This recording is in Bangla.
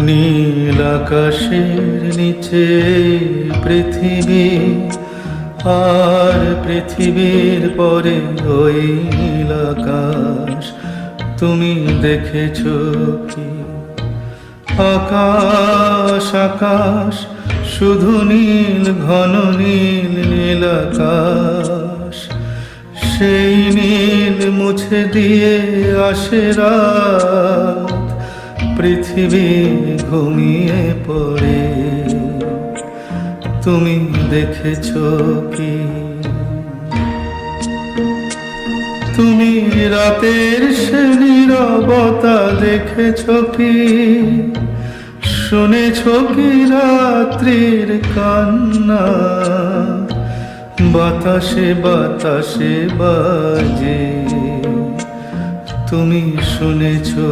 নীল আকাশের নিচে পৃথিবী, আর পৃথিবীর পরে ওই নীল আকাশ। তুমি দেখেছো কি? আকাশ আকাশ শুধু নীল, ঘন নীল নীল আকাশ। সেই নীল মুছে দিয়ে আসে রাত, পৃথিবী ঘুমিয়ে পড়ে। তুমি দেখেছো কি? তুমি রাতের সে নীরবতা দেখেছো কি? শুনেছো কি রাত্রির কান্না? বাতাসে বাতাসে বাজে, তুমি শুনেছো?